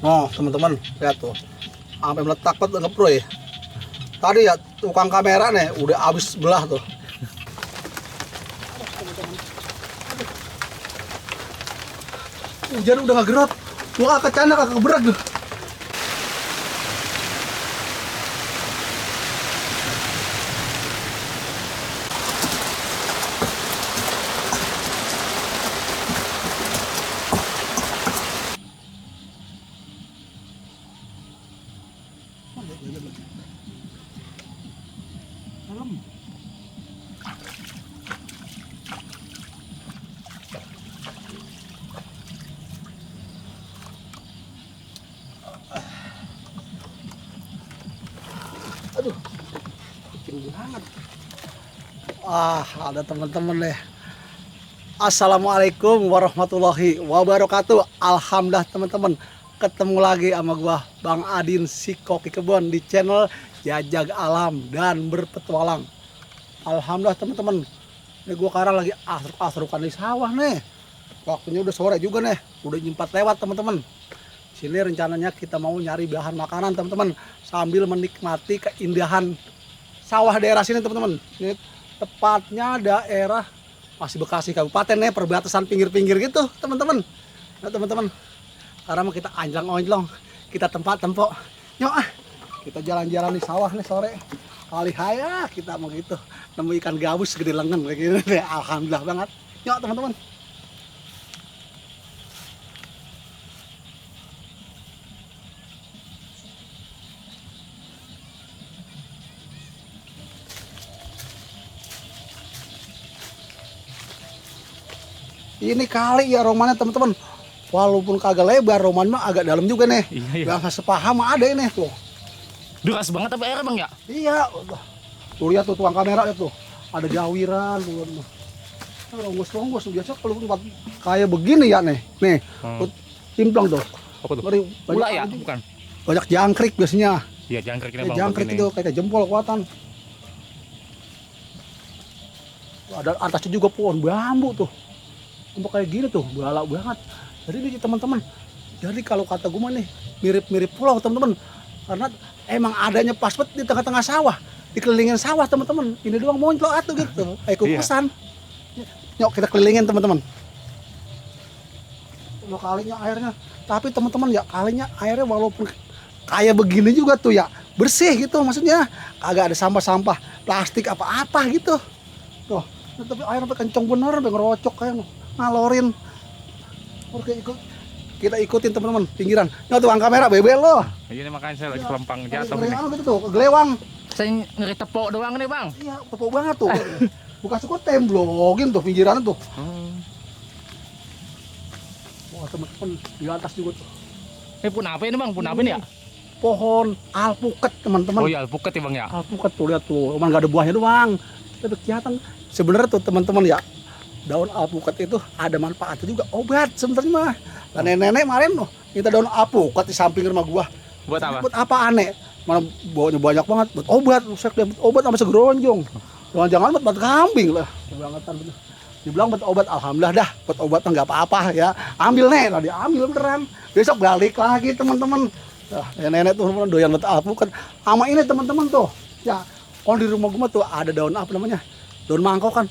Oh, teman-teman, lihat tuh. Sampai meletak banget ngepro ya. Tadi ya tukang kamera nih udah habis belah tuh. Hujan udah gak gerot. Tuh kakak canda kakak keberat tuh. Aduh, bikin banget. Ada teman-teman deh. Assalamualaikum warahmatullahi wabarakatuh. Alhamdulillah teman-teman, ketemu lagi sama gua Bang Adin si Koki Kebon di channel Jajag Alam dan Berpetualang. Alhamdulillah teman-teman, ini gua sekarang lagi asruk-asrukan di sawah nih. Waktunya udah sore juga nih, udah jam 4 lewat teman-teman. Sini rencananya kita mau nyari bahan makanan teman-teman sambil menikmati keindahan sawah daerah sini teman-teman. Ini tepatnya daerah masih Bekasi Kabupaten nih, perbatasan pinggir-pinggir gitu teman-teman. Nah teman-teman, sekarang mau kita anjlang-onjlong, kita tempat-tempok. Yuk kita jalan-jalan di sawah nih sore. Kali haya kita mau gitu nemu ikan gabus gede lengan kayak gini deh. Alhamdulillah banget. Yuk teman-teman. Ini kali ya romannya teman-teman. Walaupun kagak lebar, roman mah agak dalam juga nih. Iya. Gak sepaham ada ini tuh. Deras banget apa air bang ya? Iya. Tuh lihat tuh tukang kamera tuh. Ada jawiran tuh. Ronggos-ronggos biasa kalau tempat kayak begini ya nih. Nih, timplang tuh. Apa tuh? Banyak Gula ya? Bukan? Banyak jangkrik biasanya. Iya jangkrik ini bang. Jangkrik itu kayak jempol kuatan. Ada atasnya juga pohon bambu tuh. Untuk kayak gini tuh, balak banget. Jadi ini teman-teman, jadi kalau kata gue mah nih, mirip-mirip pulau teman-teman. Karena emang adanya pas banget di tengah-tengah sawah, dikelilingin sawah teman-teman. Ini doang muncul atuh gitu, kayak kukusan. Yuk kita kelilingin teman-teman. Loh kalinya airnya, tapi teman-teman ya kalinya airnya walaupun kayak begini juga tuh ya bersih gitu, maksudnya agak ada sampah-sampah, plastik apa-apa gitu. Tuh, tapi airnya kenceng bener, sampai ngerocok kayak ngalorin. Oke, kita ikutin teman-teman pinggiran. Nah, tukang kamera bebel loh. Iya ini makanya saya lagi kelempang jatuh ini. Gelewang gitu tuh, gelewang. Saya ngeri tepok doang nih bang. Iya, tepuk banget tuh. Bukan suka temblogin tuh pinggiran tuh. Wah, teman-teman di atas juga tuh. Ini pun apa ini bang? Pun apa ini ya? Pohon alpukat teman-teman. Oh iya alpukat ya bang ya? Alpukat tuh lihat tuh, cuman nggak ada buahnya doang. Tapi kelihatan sebenarnya tuh teman-teman ya. Daun alpukat itu ada manfaatnya juga, obat sebenarnya mah. Dan nenek-nenek kemarin loh, kita daun alpukat di samping rumah gua. Buat apa? Buat apa aneh? Mana bawanya banyak banget, buat obat. Saya buat obat sama segeronjong. Jangan-jangan buat kambing lah. Kebangetan bener. Dibilang buat obat, alhamdulillah dah. Buat obat nggak apa-apa ya. Ambil nih, nah diambil beneran. Besok balik lagi teman-teman. Nah, nenek tuh doyan buat alpukat. Sama ini teman-teman tuh. Ya, kalau di rumah gua tuh ada daun apa namanya? Daun mangkokan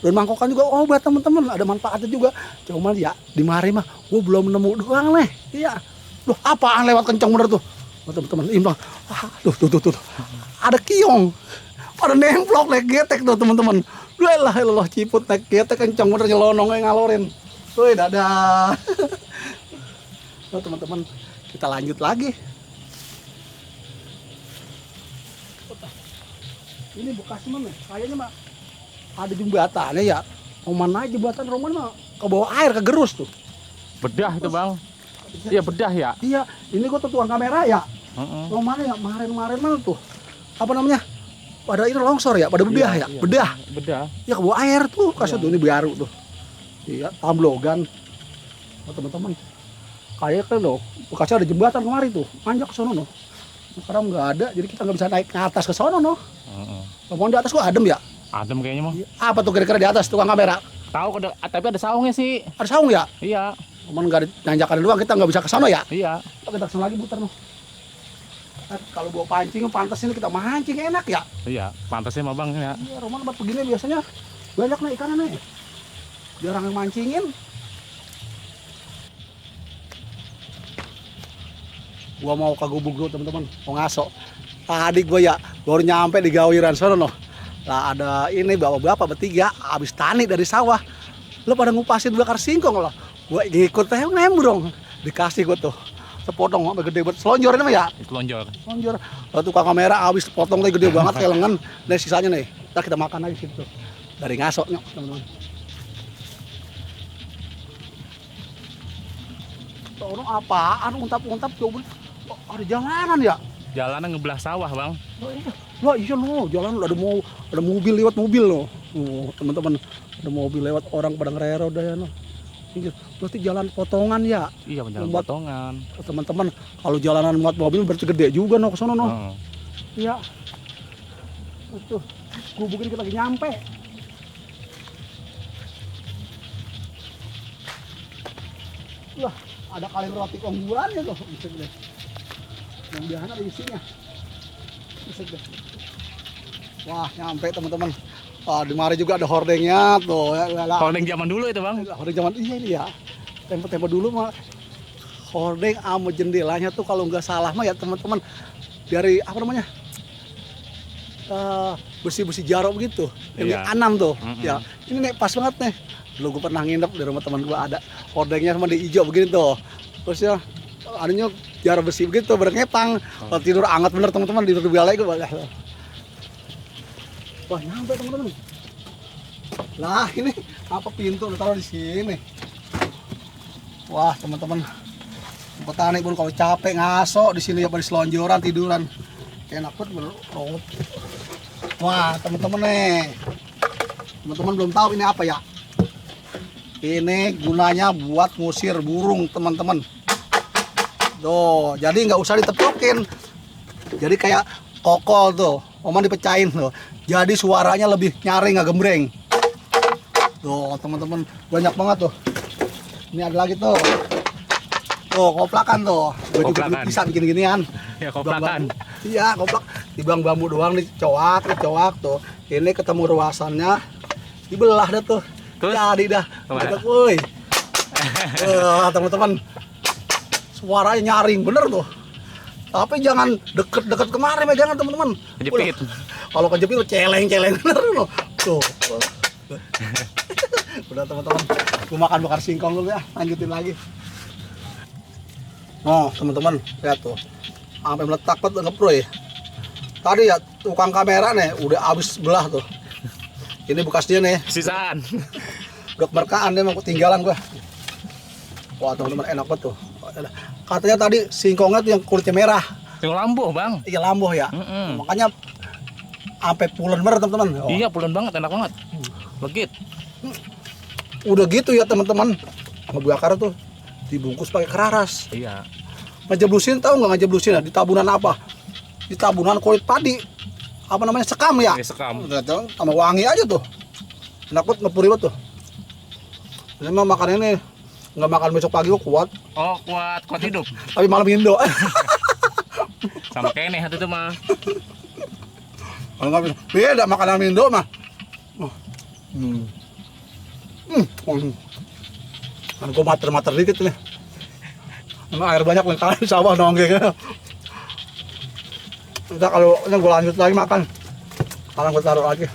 juga obat teman-teman, ada manfaatnya juga. Cuman ya di mari mah gua belum nemu doang nih. Iya. Loh, apaan lewat kencang bener tuh. Oh, teman-teman, imbang. Tuh. Ada kiong. Pada nemplok naik getek tuh teman-teman. Lah ciput naik getek kencang bener nyelonong ngalorin. Tuh dadah. Tuh teman-teman, kita lanjut lagi. Ini bekas mana? Kayaknya mah ada jembatannya ya. Roman aja jembatan Roman mah ke bawah air ke gerus tuh. Bedah itu bang. Iya bedah ya. Iya, ini gua tuh tukang kamera ya. Roman ya kemarin mana tuh. Apa namanya? Pada ini longsor ya, pada bedah ya. Iya. Bedah. Bedah. Ya ke bawah air tuh. Kasih tuh ini baru tuh. Iya, tamblogan. Oh, teman-teman. Kayaknya loh, bekasnya ada jembatan kemarin tuh. Manjak ke sono noh. Sekarang nggak ada, jadi kita nggak bisa naik ke atas ke sono noh. Ngomong di atas kok adem ya? Adem kayaknya mah. Apa tuh kira-kira di atas tukang kamera? Tahu tapi ada saungnya sih. Ada saung ya? Iya. Cuman nggak ada nanjakan doang, kita nggak bisa ke sana ya? Iya. Kita kesana lagi putar noh. Kalau bawa pancing pantas ini kita mancing enak ya. Iya, pantasnya mah bang ya. Iya, Roman buat begini biasanya banyak nih ikannya nih. Jarang yang mancingin. Gua mau ke gubuk dulu teman-teman, mau ngaso. Tadi gua ya baru nyampe di gawiran sono noh. Lah ada ini bapak-bapak bertiga habis tani dari sawah. Lo pada ngupasin bakar singkong loh. Gua ngikut teh nembrong. Dikasih gua tuh. Sepotong sampai gede banget. Selonjor ini mah ya. Selonjor. Selonjor. Lalu tukang kamera habis potong teh gede banget kayak lengan. Dan sisanya nih, ntar kita makan lagi situ. Dari ngaso nyok teman-teman. Orang apaan untap-untap coba. Oh, ada jalanan ya? Jalanan ngebelah sawah bang. Oh, iya. Wah iya loh, jalan ada mobil lewat mobil loh. Oh, teman-teman, ada mobil lewat orang pada ngerero dah ya noh. Iya, berarti jalan potongan ya. Iya jalan Buat- potongan. Teman-teman, kalau jalanan muat mobil berarti gede juga noh ke sono noh. Oh. Iya. Tuh, gubukin kita lagi nyampe. Wah, ada kaleng roti unggulannya tuh. Bisa deh. Yang biasa ada isinya. Bisa deh. Wah, nyampe teman-teman. Ah, di mari juga ada hordengnya tuh. Ya, Hordeng zaman dulu itu bang. hordeng zaman iya ini ya. Tempo-tempo dulu mah hordeng sama jendelanya tuh kalau nggak salah mah ya teman-teman dari apa namanya? Besi-besi jarok gitu. Ini Iya. anam tuh. Mm-mm. Ya, ini nih pas banget nih. Dulu gue pernah nginep di rumah teman gue ada hordengnya sama di hijau begini tuh. Terus ya adanya jarok besi begitu berngepang. Kalau tidur hangat bener teman-teman tidur di balai gue. Wah, nyampe teman-teman. Lah, ini apa pintu taruh di sini. Wah, teman-teman. Petani pun kalau capek ngaso di sini apa di selonjoran tiduran. Enak banget bener. Oh. Wah, teman-teman nih. Teman-teman belum tahu ini apa ya? Ini gunanya buat ngusir burung, teman-teman. Tuh, jadi nggak usah ditepokin. Jadi kayak kokol tuh, oman dipecahin tuh. Jadi suaranya lebih nyaring, nggak gembreng. Tuh, teman-teman, banyak banget tuh. Ini ada lagi tuh. Tuh, koplakan tuh. Gue juga Koplakan. bisa bikin ginian. Ya koplakan. Iya, koplak. Dibang bambu doang nih, coak tuh. Ini ketemu ruasannya, dibelah dah tuh. Terus? Jadi dah. Kemana? Woi. Teman-teman. Suaranya nyaring bener tuh. Tapi jangan deket-deket kemarin megangan teman-teman. Kejepit. Kalau kejepit celeng-celeng bener loh. Tuh. Udah teman-teman, gue makan bakar singkong dulu ya, lanjutin lagi. Oh teman-teman, lihat tuh, sampai meletak banget ngeproy. Tadi ya tukang kamera nih, udah habis belah tuh. Ini bekasnya nih, Sisaan. udah keberkaan dia mau ketinggalan gua. Wah teman-teman enak banget tuh. Katanya tadi singkongnya tuh yang kulitnya merah. Yang lambuh bang. Iya lambuh ya. Mm-mm. Makanya sampai pulen bener teman-teman. Oh, Iya pulen banget, enak banget. Legit. udah gitu ya teman-teman. Sama bakar tuh dibungkus pakai keraras. Iya. Ngejeblusin tahu nggak ngejeblusin ya? Di tabunan apa? Di tabunan kulit padi. Apa namanya sekam ya? Ini sekam. Udah tahu, sama wangi aja tuh. Enak banget ngepuri banget tuh. Ini mah makan ini nggak makan besok pagi kok kuat. Oh kuat hidup. Tapi malam Indo. Sama keneh itu mah. Kalau nggak bisa, beda makanan Indo mah. Oh. Kan gue mater-mater dikit nih. Emang air banyak nih, kalian sawah nonggengnya. Udah kalau ini gue lanjut lagi makan. Sekarang gue taruh lagi.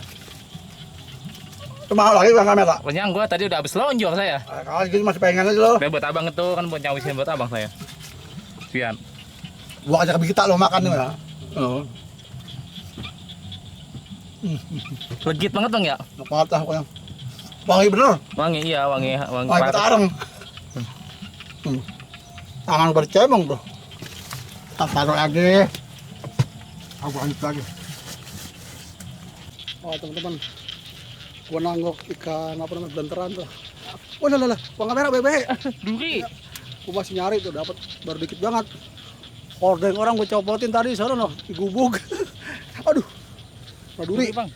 Cuma lagi bang kamera. Kenyang gua tadi udah habis lonjor saya. Kalau gini masih pengen aja lo. Udah buat abang itu kan buat nyawisin buat abang saya. Pian. Gua ajak kita lo makan nih ya. Oh. Legit banget bang ya. Patah pokoknya. Wangi bener. Wangi iya wangi Wangi parah. petareng. Tangan bercemong bro. Tak taruh lagi. Aku lanjut lagi. Oh teman-teman, gua nanggok ikan apa namanya benteran tuh. Oh lah, bang kamera bebek. Duri. Gua masih nyari tuh, dapat baru dikit banget. Hordeng orang gua copotin tadi, sono noh, di gubuk. Aduh, duri. Bang.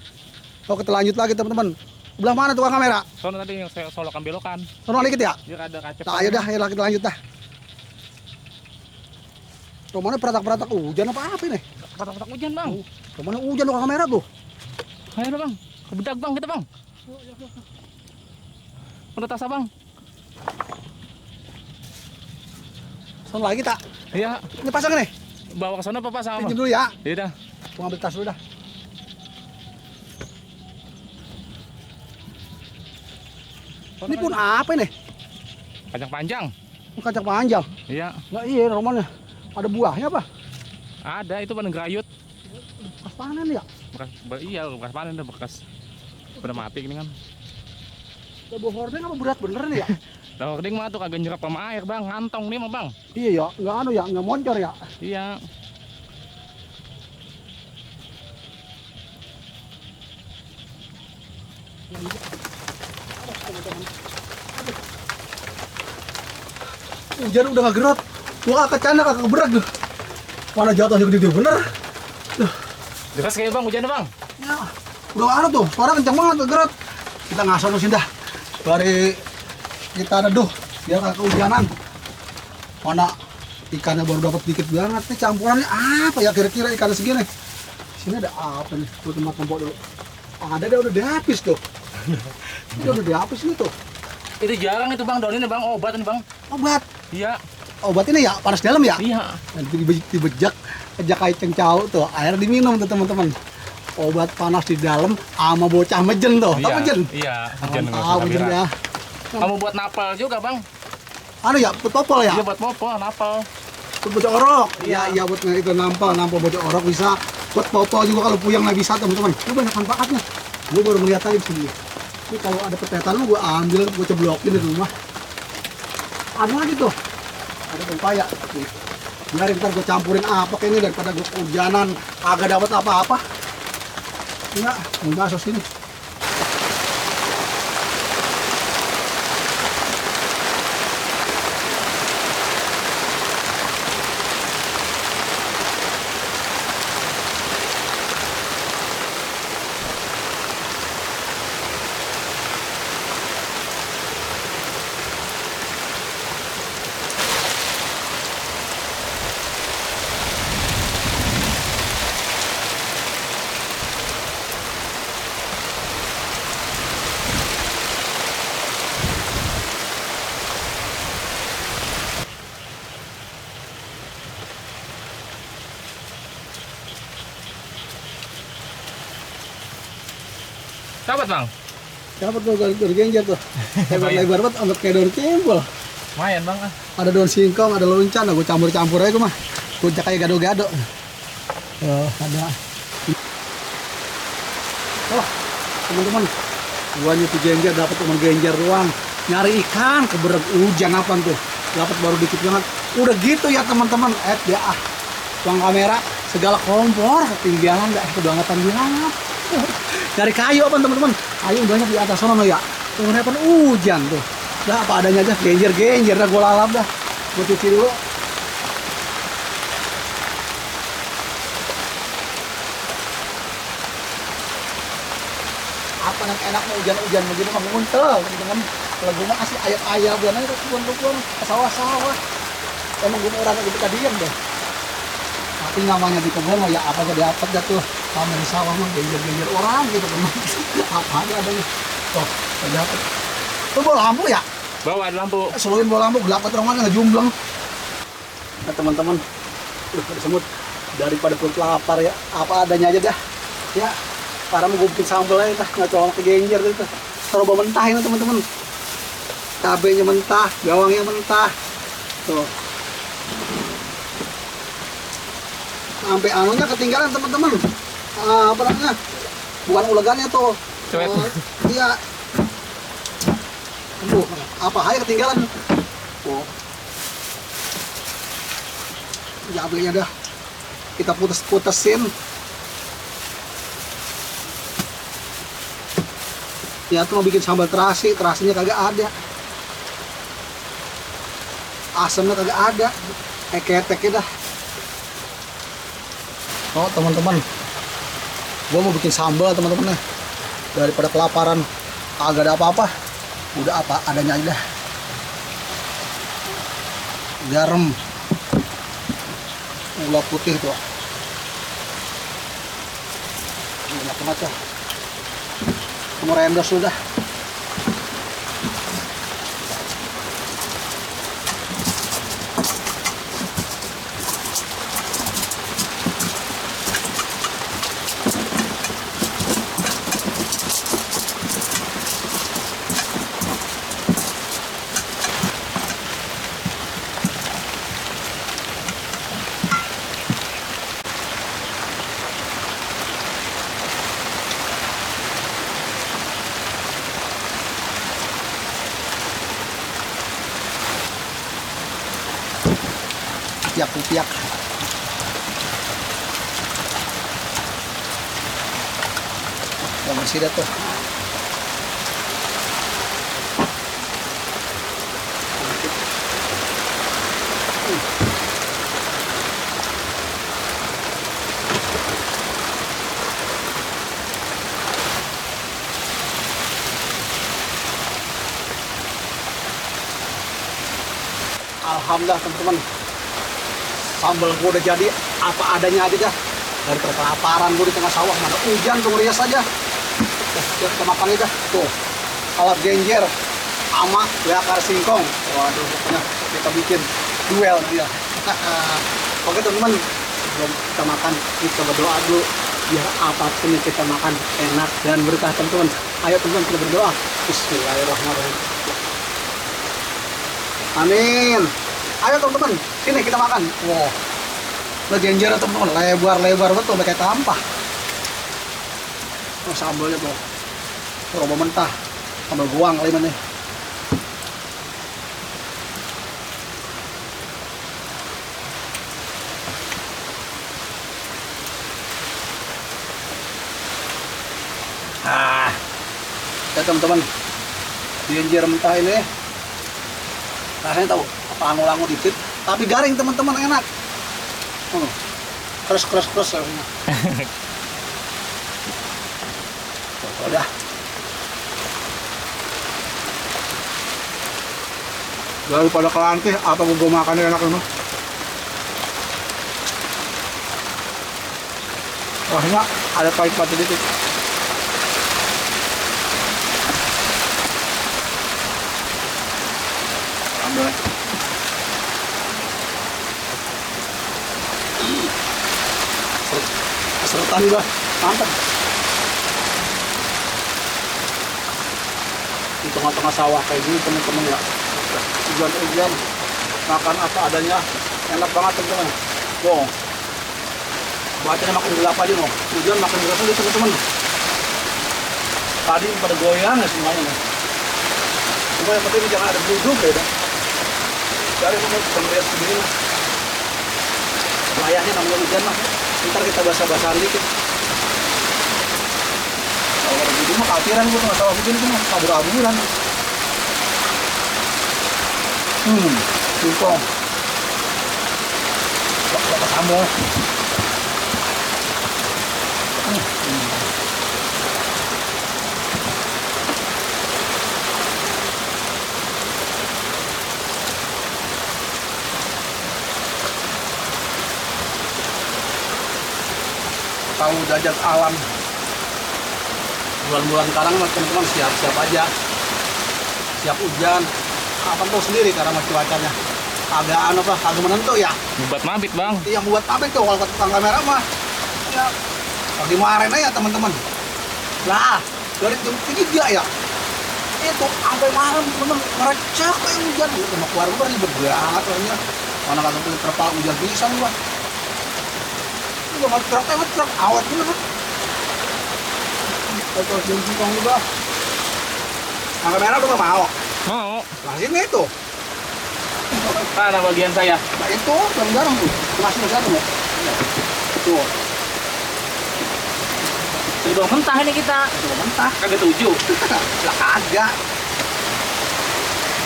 Oh kita lanjut lagi teman-teman. Belah mana tukang kamera? Sono tadi yang saya solokan belokan. Sono dikit ya? Dia ada kaca. Nah, ayo dah, kita lanjut dah. Rumahnya peratak-peratak hujan apa ini? Patak-patak hujan bang. Rumahnya hujan tuh kamera tuh. Ayo bang, ke bedak bang kita bang. Udah tas bang. Son lagi tak? Iya, Ini pasang nih. bawa ke sana apa pasang Pinjam bang? dulu ya. Iya dah. Gua ngambil tas dulu dah. Ini pun apa ini? Kacang panjang. Kacang panjang. Iya, Nggak iya rumahnya. Ada buahnya apa? ada itu panen gerayut. Pas panen ya. Iya, bekas panen udah bekas. Udah mati ini kan. Ada buah hordeng apa berat bener nih ya? Nah, keding mah tuh kagak nyerap sama air bang, ngantong nih mah bang. Iya ya, nggak anu ya, nggak moncor ya. Iya. Hujan udah nggak gerot. Gua kakak canda kakak berat tuh. Mana jatuhnya gede-gede bener. Deras kayak bang, hujan bang. Ya, udah anu tuh, suara kencang banget nggak gerot. Kita ngasih nusin dah. Dari kita neduh, biar kakak kehujanan. Mana ikannya baru dapat dikit banget nih, campurannya apa ya kira-kira ikan segini? Sini ada apa nih? Tuh tempat tempok dulu. Ada deh udah dihapis tuh. Ini udah dihapis nih tuh. Itu jarang itu bang, daun ini bang, obat ini bang. Obat. Iya. Obat ini ya panas dalam ya? Iya. Nanti dibejak aja kayak cengcau tuh, air diminum tuh teman-teman. Obat panas di dalam sama bocah mejen tuh. Tahu mejen? Iya. Tahu mejen ya. Kamu buat napal juga bang? Anu ya, petopol ya? Iya buat popol, napal. Buat bocah orok. Iya. Iya, buat itu nampal bocah orok bisa. Buat popol juga kalau puyeng nggak bisa teman-teman. Ini banyak manfaatnya. Gue baru melihat tadi di sini. Ini kalau ada petetan gue ambil, gue ceblokin di rumah. Anu lagi tuh. Ada pempaya. Nih. Biarin ntar gue campurin apa kayak ini daripada gue kehujanan agak dapat apa-apa. Enggak sos ini. Dapat bang? Dapat tuh dari genjer tuh. Lebar banget untuk kayak daun cembol. Lumayan bang. Ada daun singkong, ada loncan, gue campur-campur aja gue mah. Gue kayak gado-gado. Ada. Oh, teman-teman. Gua nyuci genjer dapat cuma genjer doang. Nyari ikan kebereg hujan apa tuh. Dapat baru dikit banget. Udah gitu ya teman-teman. Ya tuang kamera segala kompor ketinggalan enggak kebangetan banget. Dari kayu apa teman-teman? Kayu banyak di atas sana ya. Kemudian hujan tuh. Dah apa adanya aja, genjer dah gue lalap dah. Gue cuci dulu. Apa yang enak mau hujan-hujan begini mah nguntel teman-teman. Kalau gue mah asli ayam-ayam biar itu kebun-kebun, sawah-sawah. Emang gue orang itu kadiam deh. Tapi namanya di kebun mah ya apa aja dapat dah tuh. Sama di sawah mah genjer-genjer orang gitu teman. Apa aja adanya. Tuh, dapat. Tuh bawa lampu ya? Bawa ada lampu. Selain bawa lampu gelap atau rumahnya ngejumbleng. Nah teman-teman, ada semut daripada perut lapar ya, apa adanya aja dah. Ya, para mau gue bikin sambal aja dah, nggak colok ke genjer itu. Coba mentah ini teman-teman. Cabenya mentah, bawangnya mentah. Tuh. Sampai anunya ketinggalan teman-teman. Apa namanya? Bukan ulegannya tuh. Iya. Aduh, apa hai ketinggalan? Oh. Jabelnya dah. Kita putesin. Ya tuh mau bikin sambal terasi, terasinya kagak ada. Asamnya kagak ada. Keteknya dah. Oh teman-teman, gua mau bikin sambal teman-teman nih. Daripada kelaparan, agak ada apa-apa. Udah apa adanya aja. Garam. Gula putih tuh. Banyak banget ya. Merendah sudah. Piak. Yang masih ada tuh. Alhamdulillah teman-teman, sambal gue udah jadi apa adanya aja dah. Dari kelaparan gue di tengah sawah, mana hujan tuh ngerias aja. Lihat kita makan aja tuh, alat genjer sama bakar singkong. Waduh, pokoknya kita bikin duel dia. Oke teman-teman, sebelum kita makan kita berdoa dulu biar apapun yang kita makan enak dan berkah teman-teman. Ayo teman-teman kita berdoa. Bismillahirrahmanirrahim. Amin. Ayo teman-teman, sini kita makan. Wow, genjer teman-teman, lebar betul kayak tampah. Oh, sambalnya tuh, coba mentah, sambal goang kali mana? Ya teman-teman, genjer mentah ini rasanya tahu langu-langu dikit tapi garing teman-teman, enak. Keras rasanya. Udah daripada kelantih apa gue makan enak ini. Wahnya ada pahit-pahit dikit. Ambil. Keserutan gua, mantap. Di tengah-tengah sawah kayak gini teman-teman ya. Hujan-hujan, makan apa adanya, enak banget teman-teman. Wow, bacanya makin gelap aja loh. Hujan makin gelap aja teman-teman. Tadi pada goyang ya semuanya nih. Cuma yang penting jangan ada duduk ya. Cari teman bisa melihat sendiri lah. Layaknya namanya hujan mah. Ntar kita basah-basahan dikit. Kalau ada hujan mah keatiran gue tuh, sawah hujan itu mah kabur-kaburan. Singkong. Bapak sambal. Tahu Jajag Alam bulan-bulan sekarang mas teman-teman siap-siap aja, siap hujan apa tahu sendiri karena masih cuacanya agak agak menentu ya, Buat mabit bang. yang buat pabrik tuh kalau tukang kamera mah ya pagi kemarin aja teman-teman lah dari jam 3 ya itu sampai malam teman ngerecek kayak hujan itu sama keluarga ribet banget soalnya mana kagak punya terpal hujan pisan gua. Gua truk awet juga. Kalau singkong juga. Angka merah udah mau. Mau. Nah sini itu. Mana bagian saya? Nah itu garang tuh. Masih besar tuh. Tuh. Sudah mentah ini kita. Tuh mentah. Kagak tujuh. Lah kagak.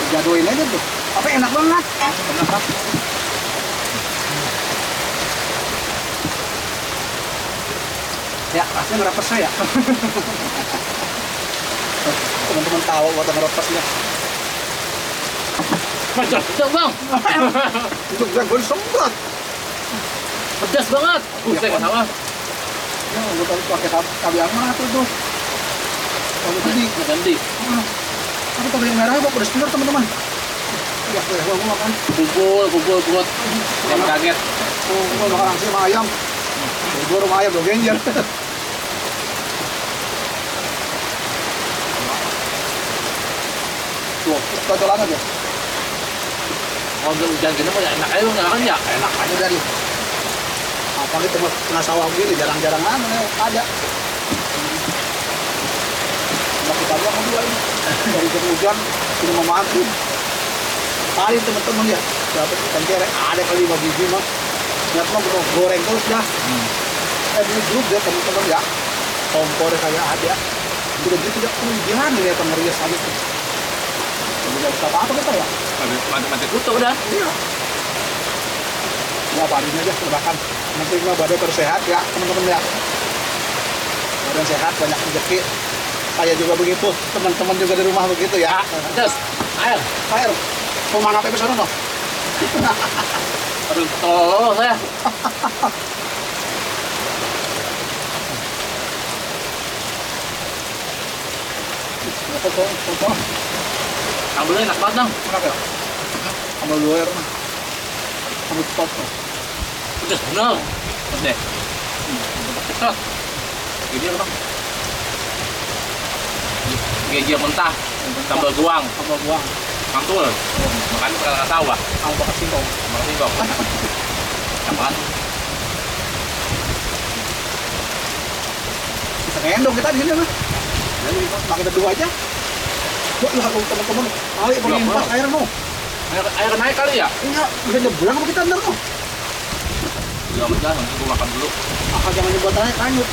Jadoin aja tuh. Tapi enak banget. Enak banget. Ya, rasanya ngerepes ya. Teman-teman tahu buat ngerepes ya. Macam bang. Itu gue semprot. Pedas banget. Saya nggak salah. Ya, gue tadi pakai cabai yang mana tuh? Kalau tadi, Nanti tapi cabai yang merah kok pedas bener teman-teman. Ya, gue makan. kumpul buat yang kaget. Oh, gue makan langsung sama ayam. Gue rumah ayam dong genjer. Tuh, cocolan aja. Kalau udah hujan gini mah enak aja nggak kan ya? Enak aja dari. Apalagi tengah sawah begini, jarang-jarang ada. Nah, kita lihat kan ini. Dari hujan, sudah mau mati. Tadi teman-teman ya, dapat ikan kere, ada kali 5 biji mah. Lihat mah goreng terus dah. Ini grup ya teman-teman ya. Kompornya kayak ada. Sudah gitu ya, hujan ya pengerias aja tuh. Tidak bisa apa-apa kita ya. Mati kutu udah. Iya. Ya paling aja makan. Nanti mah badan tersehat ya teman-teman ya. Badan sehat, banyak rezeki. Saya juga begitu, teman-teman juga di rumah begitu ya. Terus air. Air, mau mana apa sana no? Aduh, tolong saya. Apa? Sambelnya enak banget dong. Kenapa ya? Sambal luar mah. Sambal cepat tuh. Pedas bener. Pedas deh. Pedas. Ini apa? Gejer mentah. Sambal guang. Sambal buang. Mantul. Makanya pernah nggak tahu ah. Kamu pakai singkong. Makasih kok. Apaan? Bisa ngendong kita di sini mah. Jadi pakai berdua aja. Wah, ya teman-teman. Kali melimpah air no. Air naik kali ya? Enggak, bisa nyebrang apa kita ntar no. Ya udah, nanti gua makan dulu. Maka jangan dibuat air kanyut.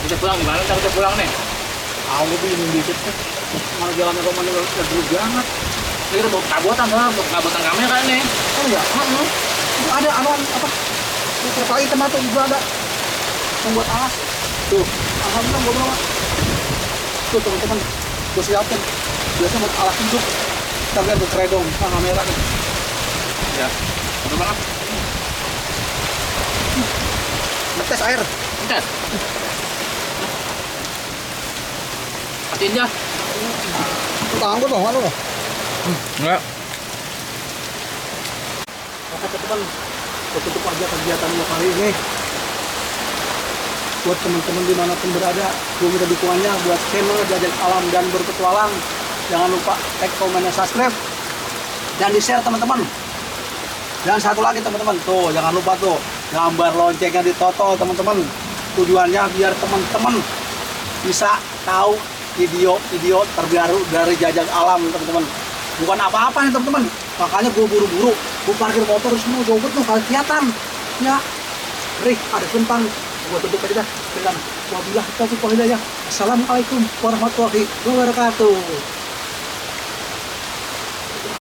Kita pulang gimana? Kita pulang nih. Aku bingung dikit kan. Malah jalannya kemana udah dulu banget. Ini kita bawa kabotan kamera nih. Oh ya, itu ada anuan apa? Terkait item atau juga ada membuat alas. Tuh, alhamdulillah gue bawa. Tuh teman-teman, gue siapin. Biasanya buat alas hidup. Kita lihat tuh kredong, kamera nih. Ya, udah banget. Ngetes air. Ngetes. Matiin aja. Tangan gue dong, loh. Enggak. Oke teman-teman, kita tutup aja kegiatannya kali ini. Buat teman-teman dimanapun berada, gue minta dukungannya buat channel Jajag Alam dan Berpetualang. Jangan lupa like, komen, dan subscribe. Dan di-share teman-teman. Dan satu lagi teman-teman, tuh jangan lupa tuh gambar loncengnya ditoto teman-teman. Tujuannya biar teman-teman bisa tahu video-video terbaru dari Jajag Alam teman-teman. Bukan apa-apa nih teman-teman. Makanya gue buru-buru, gue parkir motor semua jauh tuh kalau kelihatan. Ya, ada kentang. Gue tutup aja dah dengan wabillahi taufiq wal hidayah. Assalamualaikum warahmatullahi wabarakatuh.